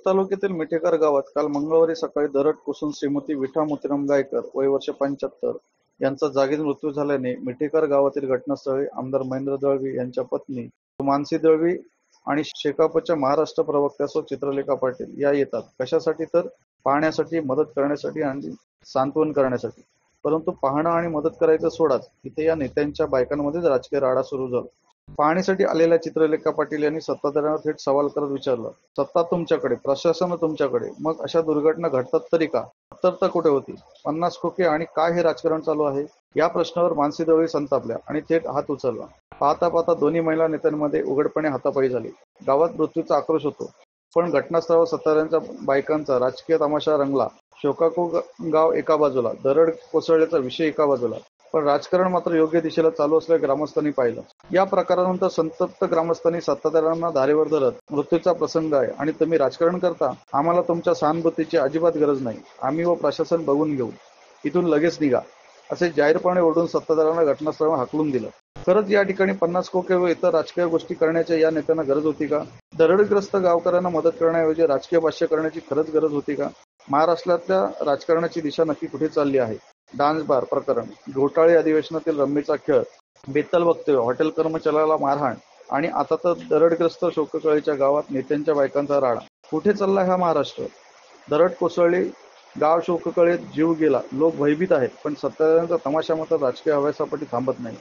तालुक्यातील मिठेकर गावात काल मंगळवारी सकाळी दरड कोसळून श्रीमती विठा मोतीराम गायकर वय वर्ष 75 यांचा जागीच मृत्यू झाल्याने मिठेकर गावातील घटनास्थळी आमदार महेंद्र दळवी यांच्या पत्नी मानसी दळवी आणि शेकापच्या महाराष्ट्र प्रवक्त्यासह चित्रलेखा पाटील या येतात. कशासाठी तर पाहण्यासाठी, मदत करण्यासाठी आणि सांत्वन करण्यासाठी. परंतु पाहणं आणि मदत करायचं सोडाच, इथे या नेत्यांच्या बायकांमध्येच राजकीय राडा सुरू झाला. पाहणीसाठी आलेल्या चित्रलेखा पाटील यांनी सत्ताधाऱ्यांना थेट सवाल करत विचारलं, सत्ता तुमच्याकडे, प्रशासन तुमच्याकडे, मग अशा दुर्घटना घडतात तरी का? तर कुठे होती? 50 खोके आणि काय हे राजकारण चालू आहे? या प्रश्नावर मानसी दळवी संतापल्या आणि थेट हात उचलला. पाहता पाहता दोन्ही महिला नेत्यांमध्ये उघडपणे हातापायी झाली. गावात मृत्यूचा आक्रोश होतो, पण घटनास्थळावर सत्ताधाऱ्यांच्या बायकांचा राजकीय तमाशा रंगला. शोकाकुळ गाव एका बाजूला, दरड कोसळल्याचा विषय एका बाजूला, पण राजकारण मात्र योग्य दिशेला चालू असल्याचे ग्रामस्थांनी पाहिलं. या प्रकारानंतर संतप्त ग्रामस्थांनी सत्ताधाऱ्यांना धारेवर धरत, मृत्यूचा प्रसंग आहे आणि तुम्ही राजकारण करता, आम्हाला तुमच्या सहानुभूतीची अजिबात गरज नाही, आम्ही व प्रशासन बघून घेऊ, इथून लगेच निघा, असे जाहीरपणे ओरडून सत्ताधाऱ्यांना घटनास्थळावर हाकलून दिलं. खरंच या ठिकाणी 50 खोके व इतर राजकीय गोष्टी करण्याच्या या नेत्यांना गरज होती का? दरडग्रस्त गावकऱ्यांना मदत करण्याऐवजी राजकीय भाष्य करण्याची खरंच गरज होती का? महाराष्ट्रातल्या राजकारणाची दिशा नक्की कुठे चालली आहे? डान्स बार प्रकरण, घोटाळे अधिवेशनातील रम्मीचा खेळ, बेताल वक्तव्य, हॉटेल कर्मचाऱ्याला मारहाण आणि आता तर दरडग्रस्त शोककळीच्या गावात नेत्यांच्या बायकांचा राडा. कुठे चालला हा महाराष्ट्र? दरड कोसळली, गाव शोककळीत जीव गेला, लोक भयभीत आहेत, पण सत्ताधाऱ्यांचा तमाशा मात्र राजकीय हव्यासापोटी थांबत नाही.